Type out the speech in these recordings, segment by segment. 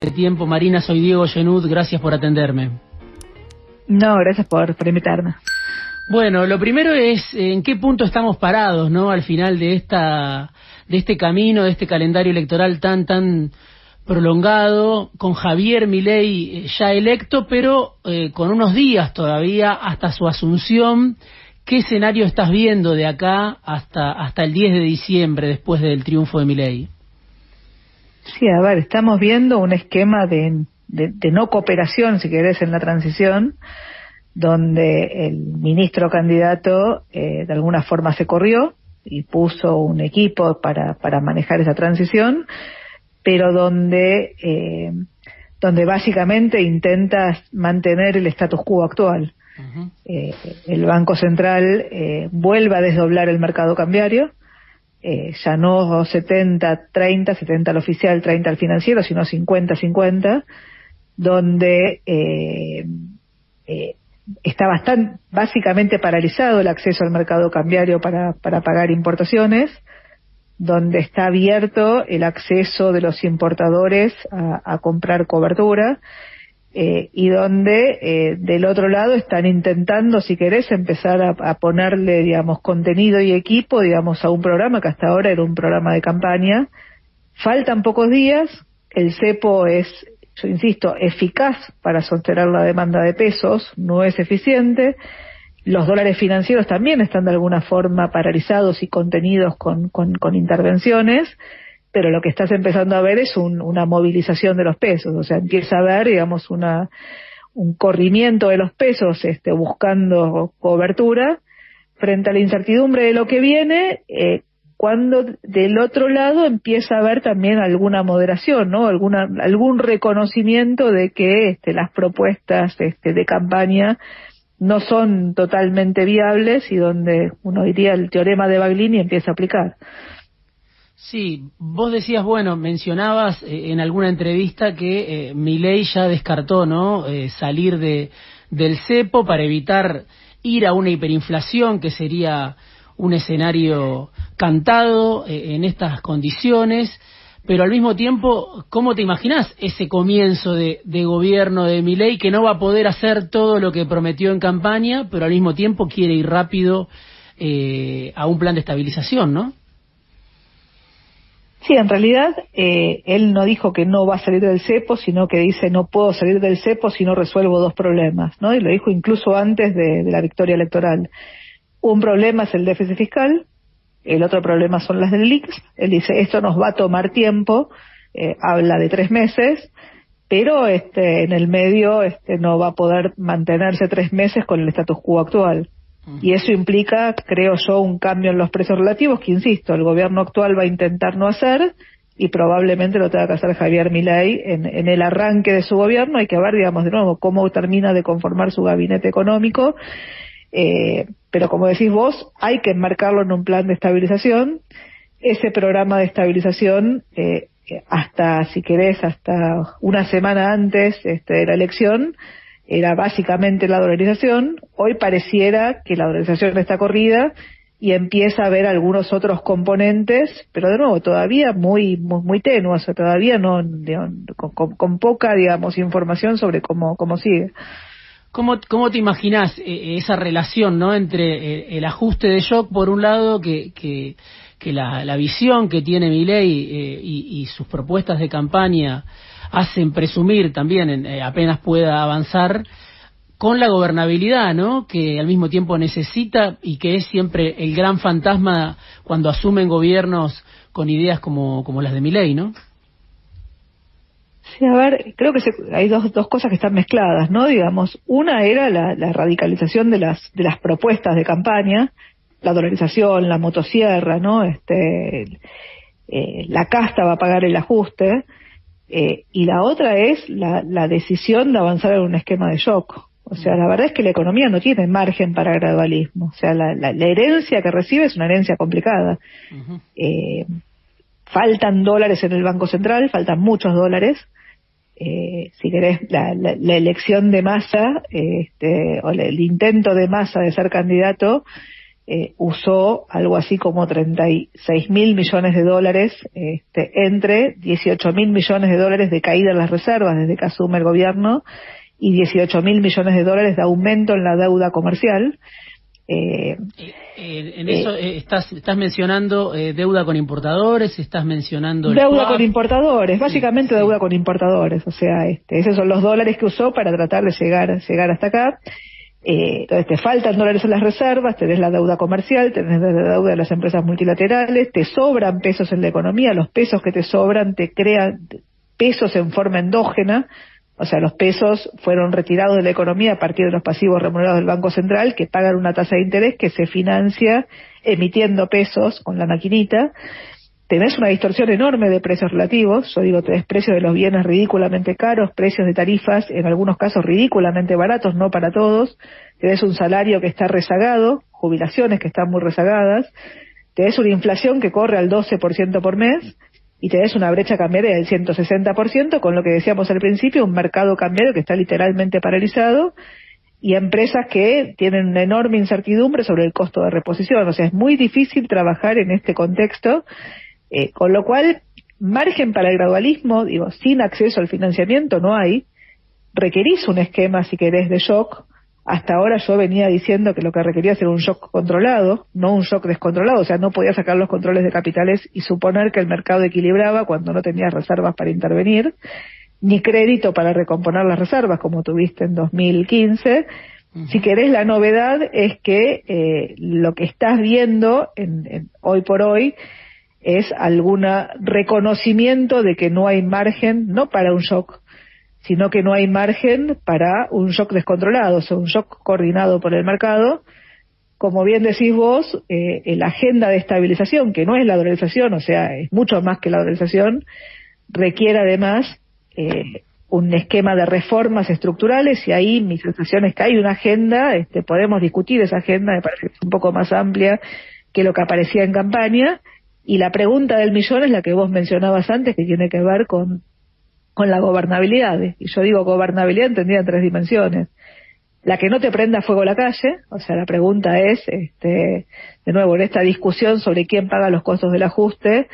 de tiempo. Marina, soy Diego Genud, gracias por atenderme. No, gracias por invitarme. Bueno, lo primero es en qué punto estamos parados, ¿no? Al final de este camino, de este calendario electoral tan prolongado, con Javier Milei ya electo, pero con unos días todavía hasta su asunción. ¿Qué escenario estás viendo de acá hasta el 10 de diciembre, después del triunfo de Milei? Sí, a ver, estamos viendo un esquema de no cooperación, si querés, en la transición, donde el ministro candidato de alguna forma se corrió y puso un equipo para manejar esa transición, pero donde básicamente intenta mantener el status quo actual. Uh-huh. El Banco Central vuelve a desdoblar el mercado cambiario, ya no 70-30, 70 al oficial, 30 al financiero, sino 50-50, donde está básicamente paralizado el acceso al mercado cambiario para pagar importaciones, donde está abierto el acceso de los importadores a comprar cobertura, y donde del otro lado están intentando, si querés, empezar a ponerle, digamos, contenido y equipo, digamos, a un programa que hasta ahora era un programa de campaña. Faltan pocos días, el cepo es, yo insisto, eficaz para sostener la demanda de pesos, no es eficiente. Los dólares financieros también están de alguna forma paralizados y contenidos con intervenciones, pero lo que estás empezando a ver es una movilización de los pesos, o sea, empieza a haber, digamos, un corrimiento de los pesos buscando cobertura frente a la incertidumbre de lo que viene, cuando del otro lado empieza a haber también alguna moderación, ¿no? Algún reconocimiento de que las propuestas de campaña no son totalmente viables y donde uno diría el teorema de Baglini empieza a aplicar. Sí, vos decías, mencionabas en alguna entrevista que Milei ya descartó, ¿no? Salir del cepo para evitar ir a una hiperinflación, que sería un escenario cantado en estas condiciones, pero al mismo tiempo, ¿cómo te imaginás ese comienzo de gobierno de Milei, que no va a poder hacer todo lo que prometió en campaña, pero al mismo tiempo quiere ir rápido a un plan de estabilización, ¿no? Sí, en realidad él no dijo que no va a salir del cepo, sino que dice no puedo salir del cepo si no resuelvo dos problemas, ¿no? Y lo dijo incluso antes de la victoria electoral. Un problema es el déficit fiscal, el otro problema son las del LICS. Él dice esto nos va a tomar tiempo, habla de 3 meses, pero en el medio no va a poder mantenerse 3 meses con el status quo actual. Y eso implica, creo yo, un cambio en los precios relativos que, insisto, el gobierno actual va a intentar no hacer y probablemente lo tenga que hacer Javier Milei en el arranque de su gobierno. Hay que ver, digamos, de nuevo cómo termina de conformar su gabinete económico, pero como decís vos, hay que enmarcarlo en un plan de estabilización. Ese programa de estabilización, hasta, si querés, hasta una semana antes de la elección, era básicamente la dolarización. Hoy pareciera que la dolarización está corrida y empieza a haber algunos otros componentes, pero de nuevo todavía muy tenue, o sea, todavía con poca, digamos, información sobre cómo sigue. ¿Cómo te imaginás esa relación, ¿no? Entre el ajuste de shock, por un lado, que la visión que tiene Milei y sus propuestas de campaña hacen presumir también, apenas pueda avanzar, con la gobernabilidad, ¿no? Que al mismo tiempo necesita y que es siempre el gran fantasma cuando asumen gobiernos con ideas como las de Milei, ¿no? Sí, a ver, creo que hay dos cosas que están mezcladas, ¿no? Digamos, una era la radicalización de las propuestas de campaña, la dolarización, la motosierra, ¿no? La casta va a pagar el ajuste. Y la otra es la decisión de avanzar en un esquema de shock. O sea, la verdad es que la economía no tiene margen para gradualismo. O sea, la herencia que recibe es una herencia complicada. Uh-huh. Faltan dólares en el Banco Central, faltan muchos dólares. Si querés, la elección de Massa, o el intento de Massa de ser candidato, usó algo así como 36.000 millones de dólares, entre 18.000 millones de dólares de caída en las reservas desde que asume el gobierno y 18.000 millones de dólares de aumento en la deuda comercial. En eso estás mencionando deuda con importadores, estás mencionando deuda con importadores, básicamente sí. Deuda con importadores, o sea, esos son los dólares que usó para tratar de llegar hasta acá. Entonces te faltan dólares en las reservas, tenés la deuda comercial, tenés la deuda de las empresas multilaterales, te sobran pesos en la economía, los pesos que te sobran te crean pesos en forma endógena. O sea, los pesos fueron retirados de la economía a partir de los pasivos remunerados del Banco Central, que pagan una tasa de interés que se financia emitiendo pesos con la maquinita. Tenés una distorsión enorme de precios relativos. Yo digo, tenés precios de los bienes ridículamente caros, precios de tarifas, en algunos casos ridículamente baratos, no para todos. Tenés un salario que está rezagado, jubilaciones que están muy rezagadas. Tenés una inflación que corre al 12% por mes. Y tenés una brecha cambiaria del 160%, con lo que decíamos al principio, un mercado cambiario que está literalmente paralizado, y empresas que tienen una enorme incertidumbre sobre el costo de reposición. O sea, es muy difícil trabajar en este contexto, con lo cual, margen para el gradualismo, digo, sin acceso al financiamiento no hay. Requerís un esquema, si querés, de shock. Hasta ahora yo venía diciendo que lo que requería era un shock controlado, no un shock descontrolado. O sea, no podía sacar los controles de capitales y suponer que el mercado equilibraba cuando no tenías reservas para intervenir, ni crédito para recomponer las reservas, como tuviste en 2015. Si querés, la novedad es que lo que estás viendo hoy por hoy es algún reconocimiento de que no hay margen, no para un shock, sino que no hay margen para un shock descontrolado, o sea, un shock coordinado por el mercado. Como bien decís vos, la agenda de estabilización, que no es la dolarización, o sea, es mucho más que la dolarización, requiere además un esquema de reformas estructurales, y ahí mi sensación es que hay una agenda, podemos discutir esa agenda, me parece que es un poco más amplia que lo que aparecía en campaña, y la pregunta del millón es la que vos mencionabas antes, que tiene que ver con la gobernabilidad. Y yo digo gobernabilidad entendida en 3 dimensiones. La que no te prenda fuego la calle, o sea, la pregunta es, de nuevo, en esta discusión sobre quién paga los costos del ajuste,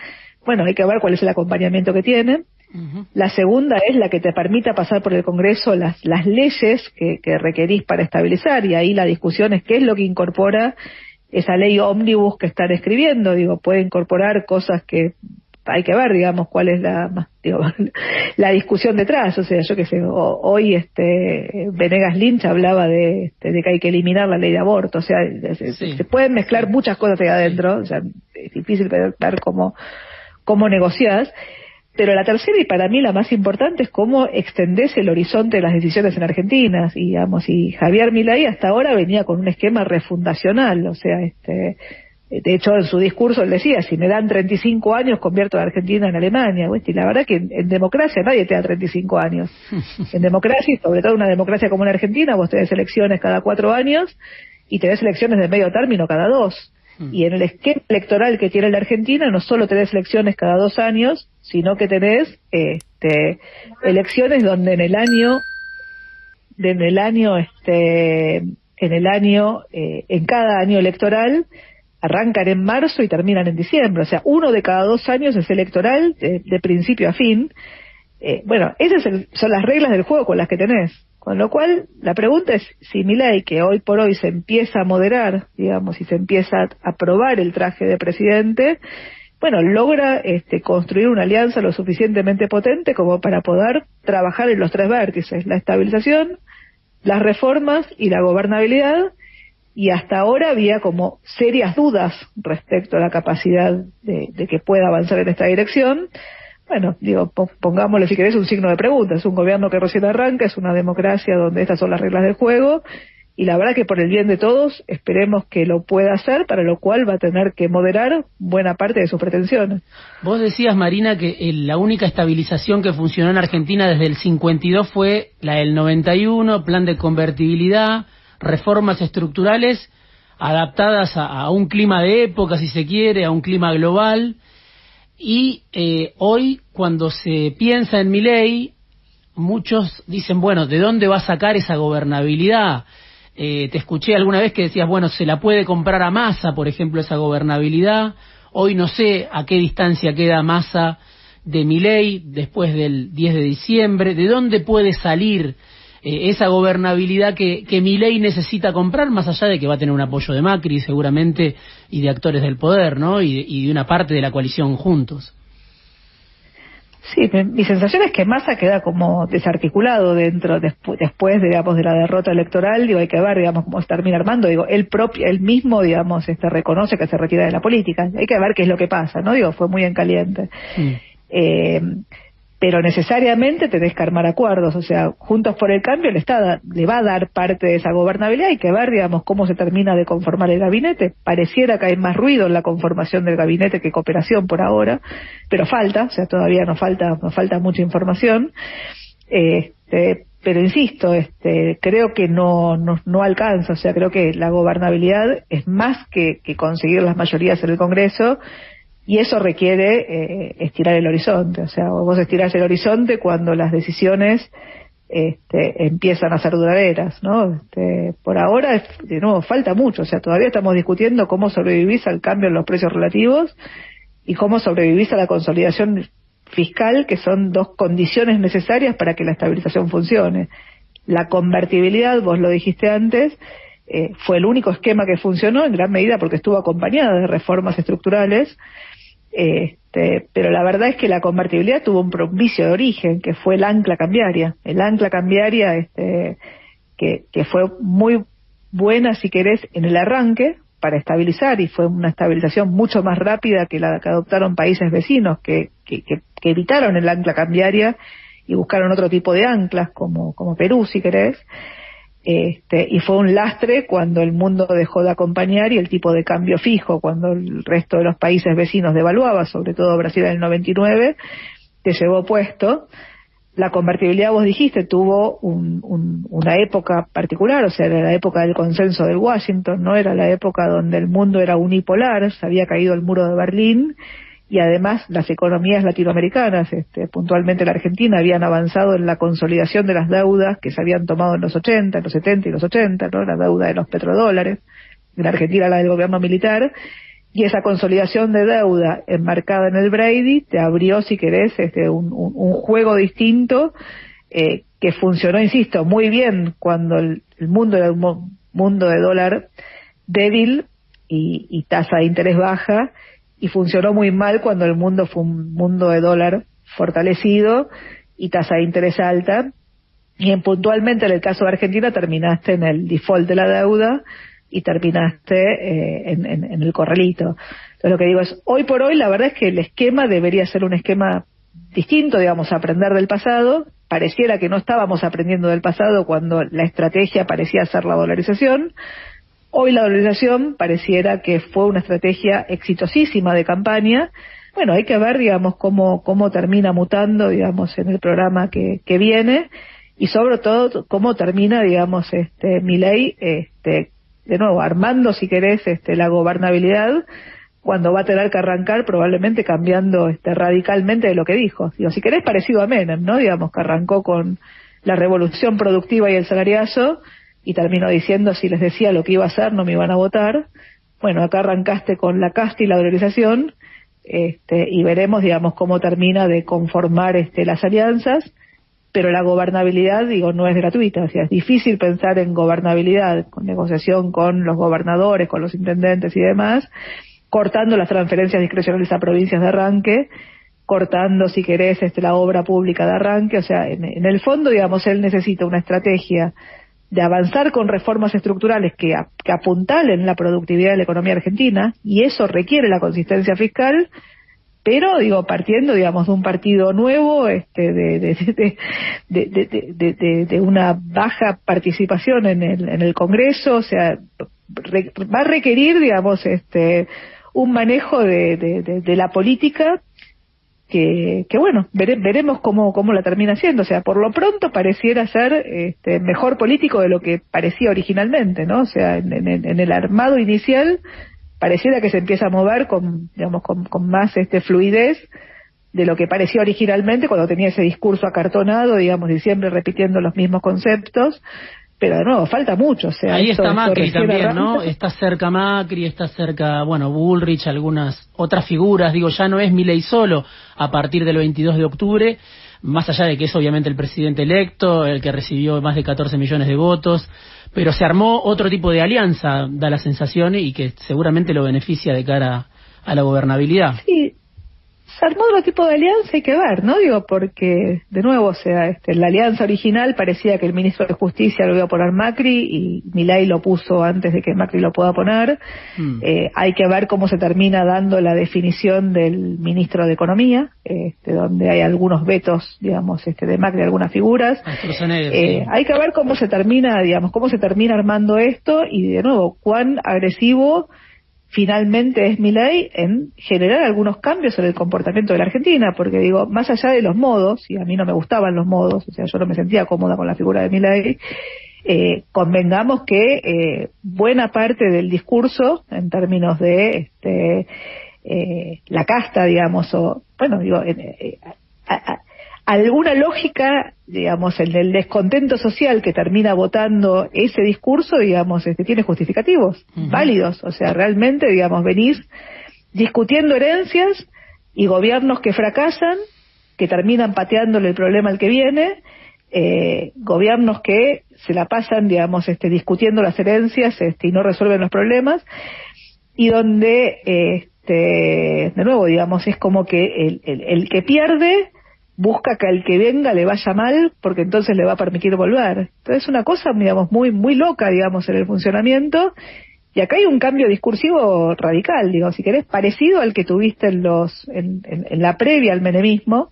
bueno, hay que ver cuál es el acompañamiento que tienen. Uh-huh. La segunda es la que te permita pasar por el Congreso las leyes que requerís para estabilizar, y ahí la discusión es qué es lo que incorpora esa ley ómnibus que están escribiendo. Digo, puede incorporar cosas que hay que ver, digamos, cuál es la discusión detrás. O sea, yo qué sé, hoy Venegas Lynch hablaba de que hay que eliminar la ley de aborto. O sea, se pueden mezclar muchas cosas ahí adentro. O sea, es difícil ver cómo negociás. Pero la tercera, y para mí la más importante, es cómo extendés el horizonte de las decisiones en Argentina. Y, digamos, y Javier Milei hasta ahora venía con un esquema refundacional. O sea, de hecho, en su discurso él decía, si me dan 35 años, convierto a Argentina en Alemania. Y la verdad que en democracia nadie te da 35 años. En democracia, y sobre todo una democracia como en Argentina, vos tenés elecciones cada 4 años y tenés elecciones de medio término cada 2. Y en el esquema electoral que tiene la Argentina, no solo tenés elecciones cada 2 años, sino que tenés elecciones donde en cada año electoral arrancan en marzo y terminan en diciembre. O sea, 1 de cada 2 años es electoral de principio a fin. Bueno, esas son las reglas del juego con las que tenés. Con lo cual, la pregunta es si Milei, que hoy por hoy se empieza a moderar, digamos, y se empieza a probar el traje de presidente, bueno, logra construir una alianza lo suficientemente potente como para poder trabajar en los 3 vértices: la estabilización, las reformas y la gobernabilidad. Y hasta ahora había como serias dudas respecto a la capacidad de que pueda avanzar en esta dirección. Bueno, digo, pongámosle, si querés, un signo de pregunta. Es un gobierno que recién arranca, es una democracia donde estas son las reglas del juego, y la verdad que por el bien de todos esperemos que lo pueda hacer, para lo cual va a tener que moderar buena parte de sus pretensiones. Vos decías, Marina, que la única estabilización que funcionó en Argentina desde el 52 fue la del 91, plan de convertibilidad, reformas estructurales adaptadas a un clima de época, si se quiere, a un clima global. Y hoy, cuando se piensa en Milei, muchos dicen, bueno, ¿de dónde va a sacar esa gobernabilidad? Te escuché alguna vez que decías, bueno, se la puede comprar a Massa, por ejemplo, esa gobernabilidad. Hoy no sé a qué distancia queda Massa de Milei después del 10 de diciembre. ¿De dónde puede salir esa gobernabilidad que Milei necesita comprar, más allá de que va a tener un apoyo de Macri seguramente y de actores del poder, ¿no? Y de una parte de la coalición juntos? Sí, mi sensación es que Massa queda como desarticulado después, digamos, de la derrota electoral. Digo, hay que ver, digamos, cómo se termina armando. Digo, él mismo, digamos, reconoce que se retira de la política. Hay que ver qué es lo que pasa, ¿no? Digo, fue muy en caliente. Pero necesariamente tenés que armar acuerdos. O sea, Juntos por el Cambio le va a dar parte de esa gobernabilidad. Hay que ver, digamos, cómo se termina de conformar el gabinete. Pareciera que hay más ruido en la conformación del gabinete que cooperación por ahora, pero falta, o sea, todavía nos falta mucha información. Pero insisto, creo que no alcanza. O sea, creo que la gobernabilidad es más que conseguir las mayorías en el Congreso. Y eso requiere estirar el horizonte. O sea, vos estirás el horizonte cuando las decisiones empiezan a ser duraderas, ¿no? Por ahora, de nuevo, falta mucho. O sea, todavía estamos discutiendo cómo sobrevivís al cambio en los precios relativos y cómo sobrevivís a la consolidación fiscal, que son dos condiciones necesarias para que la estabilización funcione. La convertibilidad, vos lo dijiste antes, fue el único esquema que funcionó, en gran medida porque estuvo acompañada de reformas estructurales. Pero la verdad es que la convertibilidad tuvo un vicio de origen, que fue el ancla cambiaria. El ancla cambiaria, que fue muy buena, si querés, en el arranque, para estabilizar, y fue una estabilización mucho más rápida que la que adoptaron países vecinos, que evitaron el ancla cambiaria y buscaron otro tipo de anclas, como Perú, si querés. Y fue un lastre cuando el mundo dejó de acompañar y el tipo de cambio fijo, cuando el resto de los países vecinos devaluaba, sobre todo Brasil en el 99, te llevó puesto. La convertibilidad, vos dijiste, tuvo una época particular, o sea, era la época del consenso de Washington, ¿no? Era la época donde el mundo era unipolar, se había caído el muro de Berlín, y además las economías latinoamericanas, puntualmente la Argentina, habían avanzado en la consolidación de las deudas que se habían tomado en los 80, en los 70 y los 80, ¿no? La deuda de los petrodólares, en la Argentina la del gobierno militar, y esa consolidación de deuda enmarcada en el Brady te abrió, si querés, un juego distinto, que funcionó, insisto, muy bien cuando el mundo era un mundo de dólar débil y tasa de interés baja, y funcionó muy mal cuando el mundo fue un mundo de dólar fortalecido y tasa de interés alta. Y puntualmente en el caso de Argentina terminaste en el default de la deuda y terminaste en el corralito. Entonces lo que digo es, hoy por hoy la verdad es que el esquema debería ser un esquema distinto, digamos, aprender del pasado. Pareciera que no estábamos aprendiendo del pasado cuando la estrategia parecía ser la dolarización. Hoy la dolarización pareciera que fue una estrategia exitosísima de campaña. Bueno, hay que ver, digamos, cómo termina mutando, digamos, en el programa que viene, y sobre todo cómo termina, digamos, Milei, de nuevo, armando, si querés, la gobernabilidad, cuando va a tener que arrancar probablemente cambiando radicalmente de lo que dijo. Digo, si querés, parecido a Menem, ¿no? Digamos, que arrancó con la revolución productiva y el salariazo, y terminó diciendo, si les decía lo que iba a hacer, no me iban a votar. Bueno, acá arrancaste con la casta y la dolarización, y veremos, digamos, cómo termina de conformar las alianzas, pero la gobernabilidad, digo, no es gratuita. O sea, es difícil pensar en gobernabilidad con negociación con los gobernadores, con los intendentes y demás, cortando las transferencias discrecionales a provincias de arranque, cortando, si querés, la obra pública de arranque. O sea, en el fondo, digamos, él necesita una estrategia de avanzar con reformas estructurales que apuntalen la productividad de la economía argentina, y eso requiere la consistencia fiscal, pero digo, partiendo, digamos, de un partido nuevo, de una baja participación en el Congreso. O sea, va a requerir, digamos, un manejo de la política que bueno, veremos cómo la termina haciendo. O sea, por lo pronto pareciera ser mejor político de lo que parecía originalmente, ¿no? O sea, en el armado inicial pareciera que se empieza a mover con más fluidez de lo que parecía originalmente cuando tenía ese discurso acartonado, digamos, y siempre repitiendo los mismos conceptos. pero de nuevo, falta mucho. O sea, ahí está Macri también, arranca, ¿no? Está cerca Macri, está cerca, bueno, Bullrich, algunas otras figuras, digo, ya no es Milei solo a partir del 22 de octubre, más allá de que es obviamente el presidente electo, el que recibió más de 14 millones de votos, pero se armó otro tipo de alianza, da la sensación, y que seguramente lo beneficia de cara a la gobernabilidad. Sí, se armó otro tipo de alianza, hay que ver, ¿no? Digo, porque, de nuevo, o sea, la alianza original parecía que el ministro de Justicia lo iba a poner Macri, y Milei lo puso antes de que Macri lo pueda poner. Hay que ver cómo se termina dando la definición del ministro de Economía, donde hay algunos vetos, digamos, de Macri, algunas figuras. Sí. Hay que ver cómo se termina, digamos, cómo se termina armando esto, y de nuevo, cuán agresivo finalmente es Milei en generar algunos cambios en el comportamiento de la Argentina, porque digo, más allá de los modos, y a mí no me gustaban los modos, o sea, yo no me sentía cómoda con la figura de Milei, convengamos que buena parte del discurso, en términos de la casta, digamos, o, bueno, digo, alguna lógica, digamos, el del descontento social que termina votando ese discurso, digamos, tiene justificativos válidos. O sea, realmente, digamos, venís discutiendo herencias y gobiernos que fracasan, que terminan pateándole el problema al que viene, gobiernos que se la pasan, digamos, discutiendo las herencias y no resuelven los problemas, y donde, de nuevo, digamos, es como que el que pierde busca que al que venga le vaya mal, porque entonces le va a permitir volver. Entonces es una cosa, digamos, muy muy loca, digamos, en el funcionamiento, y acá hay un cambio discursivo radical, digo, si querés, parecido al que tuviste en la previa al menemismo,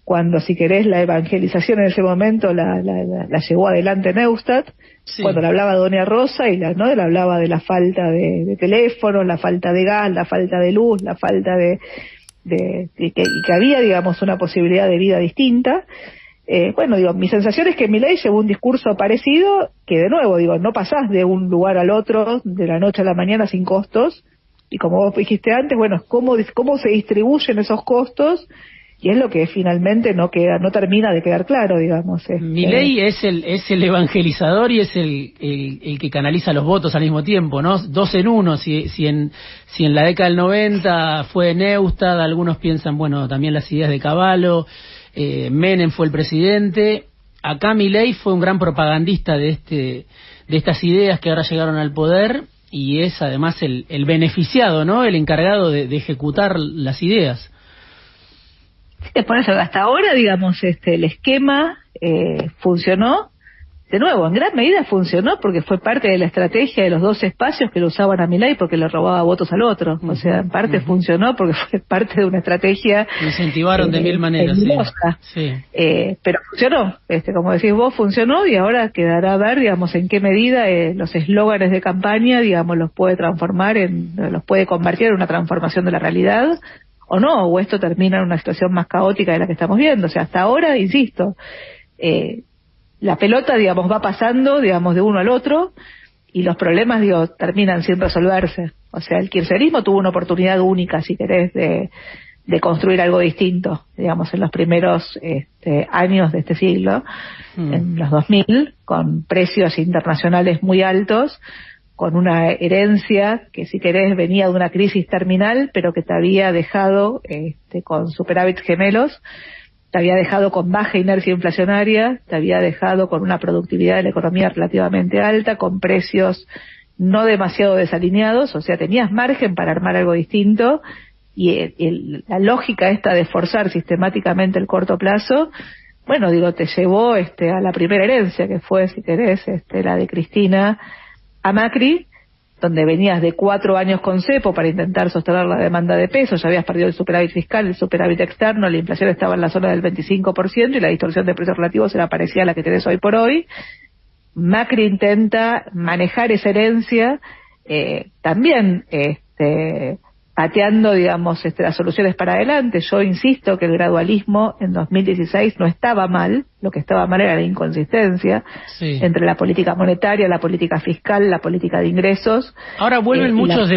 cuando, si querés, la evangelización en ese momento la llevó adelante Neustadt, sí, cuando le hablaba a Doña Rosa, y le hablaba de la falta de teléfono, la falta de gas, la falta de luz, la falta de que había, digamos, una posibilidad de vida distinta. Bueno, digo, mi sensación es que Milei llevó un discurso parecido, que de nuevo, digo, no pasás de un lugar al otro de la noche a la mañana sin costos, y como vos dijiste antes, bueno, cómo se distribuyen esos costos, y es lo que finalmente no termina de quedar claro, digamos. Milei es el evangelizador y es el que canaliza los votos al mismo tiempo, ¿no? Dos en uno. Si en la década del 90 fue Neustadt, algunos piensan, bueno, también las ideas de Cavallo, Menem fue el presidente. Acá Milei fue un gran propagandista de estas ideas que ahora llegaron al poder, y es además el beneficiado, ¿no? El encargado de ejecutar las ideas. Sí, por eso, hasta ahora, digamos, el esquema funcionó. De nuevo, en gran medida funcionó porque fue parte de la estrategia de los dos espacios que lo usaban a Milei, porque le robaba votos al otro. O sea, en parte funcionó porque fue parte de una estrategia. Incentivaron de mil maneras, sí. Pero funcionó, como decís vos, funcionó, y ahora quedará a ver, digamos, en qué medida los eslóganes de campaña, digamos, los puede convertir en una transformación de la realidad, o no, o esto termina en una situación más caótica de la que estamos viendo. O sea, hasta ahora, insisto, la pelota, digamos, va pasando, digamos, de uno al otro, y los problemas, digo, terminan sin resolverse. O sea, el kirchnerismo tuvo una oportunidad única, si querés, de construir algo distinto, digamos, en los primeros años de este siglo, en los 2000, con precios internacionales muy altos, con una herencia que, si querés, venía de una crisis terminal, pero que te había dejado con superávit gemelos, te había dejado con baja inercia inflacionaria, te había dejado con una productividad de la economía relativamente alta, con precios no demasiado desalineados. O sea, tenías margen para armar algo distinto, y la lógica esta de forzar sistemáticamente el corto plazo, bueno, digo, te llevó a la primera herencia, que fue, si querés, la de Cristina a Macri, donde venías de 4 años con cepo para intentar sostener la demanda de pesos, ya habías perdido el superávit fiscal, el superávit externo, la inflación estaba en la zona del 25%, y la distorsión de precios relativos era parecida a la que tenés hoy por hoy. Macri intenta manejar esa herencia, también pateando, digamos, las soluciones para adelante. Yo insisto que el gradualismo en 2016 no estaba mal, lo que estaba mal era la inconsistencia entre la política monetaria, la política fiscal, la política de ingresos. Ahora vuelven muchos de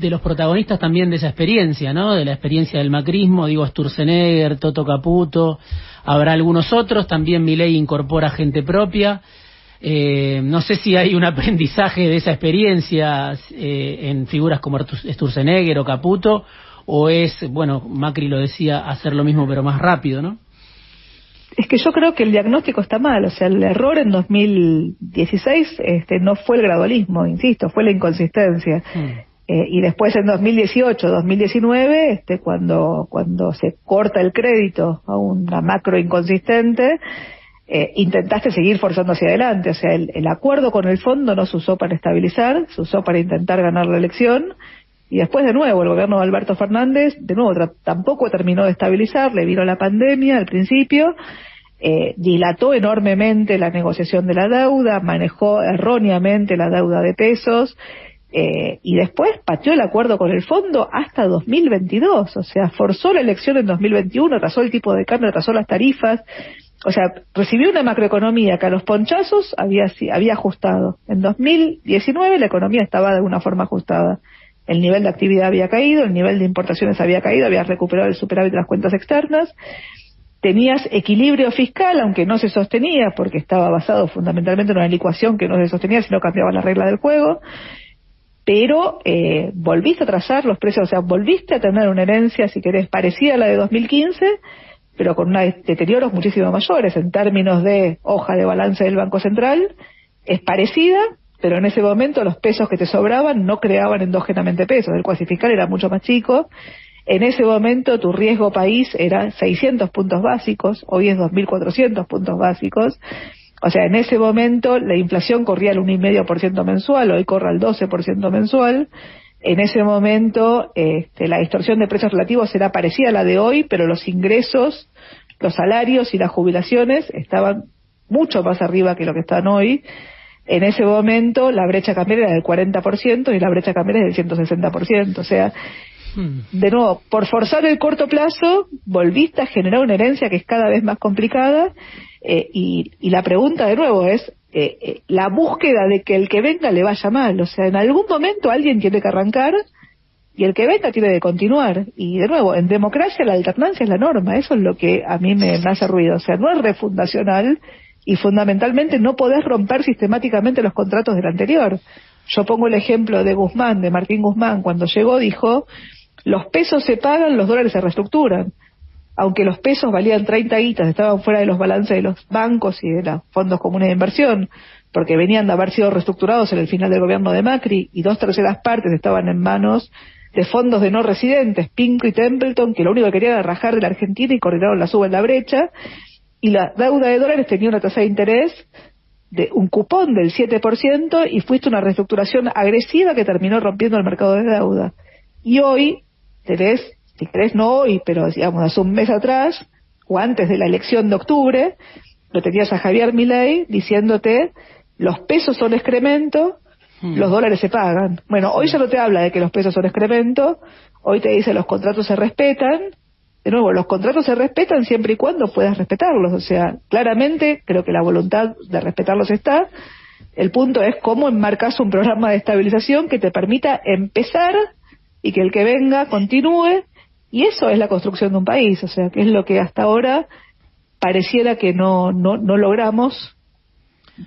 los protagonistas también de esa experiencia, ¿no? De la experiencia del macrismo, digo, Sturzenegger, Toto Caputo, habrá algunos otros, también Milei incorpora gente propia. No sé si hay un aprendizaje de esa experiencia en figuras como Sturzenegger o Caputo, o es, bueno, Macri lo decía, hacer lo mismo pero más rápido, ¿no? Es que yo creo que el diagnóstico está mal, o sea, el error en 2016 no fue el gradualismo, insisto, fue la inconsistencia. Y después en 2018, 2019, cuando se corta el crédito a una macro inconsistente, intentaste seguir forzando hacia adelante. O sea, el acuerdo con el fondo no se usó para estabilizar, se usó para intentar ganar la elección. Y después, de nuevo, el gobierno de Alberto Fernández, de nuevo, tampoco terminó de estabilizar, le vino la pandemia al principio, dilató enormemente la negociación de la deuda, manejó erróneamente la deuda de pesos, y después pateó el acuerdo con el fondo hasta 2022, o sea, forzó la elección en 2021, atrasó el tipo de cambio, atrasó las tarifas, o sea, recibió una macroeconomía que a los ponchazos había ajustado. En 2019 la economía estaba de alguna forma ajustada. El nivel de actividad había caído, el nivel de importaciones había caído, había recuperado el superávit de las cuentas externas, tenías equilibrio fiscal, aunque no se sostenía, porque estaba basado fundamentalmente en una licuación que no se sostenía, sino cambiaba la regla del juego, pero volviste a trazar los precios, o sea, volviste a tener una herencia, si querés, parecida a la de 2015, pero con unos deterioros muchísimo mayores en términos de hoja de balance del Banco Central, es parecida, pero en ese momento los pesos que te sobraban no creaban endógenamente pesos, el cuasi fiscal era mucho más chico. En ese momento tu riesgo país era 600 puntos básicos, hoy es 2.400 puntos básicos. O sea, en ese momento la inflación corría al 1,5% mensual, hoy corre al 12% mensual. En ese momento la distorsión de precios relativos era parecida a la de hoy, pero los ingresos, los salarios y las jubilaciones estaban mucho más arriba que lo que están hoy. En ese momento la brecha cambiaria era del 40% y la brecha cambiaria es del 160%. O sea, de nuevo, por forzar el corto plazo, volviste a generar una herencia que es cada vez más complicada, y la pregunta de nuevo es la búsqueda de que el que venga le vaya mal. O sea, en algún momento alguien tiene que arrancar y el que venga tiene que continuar. Y de nuevo, en democracia la alternancia es la norma, eso es lo que a mí me hace ruido. O sea, no es refundacional y fundamentalmente no podés romper sistemáticamente los contratos del anterior. Yo pongo el ejemplo de Guzmán, de Martín Guzmán, cuando llegó dijo: los pesos se pagan, los dólares se reestructuran. Aunque los pesos valían 30 guitas, estaban fuera de los balances de los bancos y de los fondos comunes de inversión, porque venían de haber sido reestructurados en el final del gobierno de Macri, y 2/3 partes estaban en manos de fondos de no residentes, Pinco y Templeton, que lo único que querían era rajar de la Argentina y coordinaron la suba en la brecha, y la deuda de dólares tenía una tasa de interés de un cupón del 7%, y fuiste una reestructuración agresiva que terminó rompiendo el mercado de deuda. Y hoy tenés, si querés no hoy, pero digamos hace un mes atrás, o antes de la elección de octubre, lo tenías a Javier Milei diciéndote: los pesos son excremento, los dólares se pagan. Bueno, hoy ya no te habla de que los pesos son excremento, hoy te dice: los contratos se respetan. De nuevo, los contratos se respetan siempre y cuando puedas respetarlos. O sea, claramente creo que la voluntad de respetarlos está. El punto es cómo enmarcas un programa de estabilización que te permita empezar y que el que venga continúe, y eso es la construcción de un país. O sea, que es lo que hasta ahora pareciera que no logramos,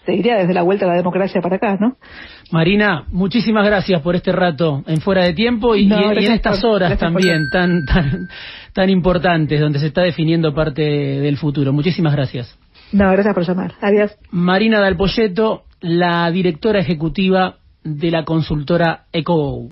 te diría, desde la vuelta a la democracia para acá, ¿no? Marina, muchísimas gracias por este rato en Fuera de Tiempo y en estas horas también tan importantes, donde se está definiendo parte del futuro. Muchísimas gracias. No, gracias por llamar. Adiós. Marina Dal Poyetto, la directora ejecutiva de la consultora EcoGo.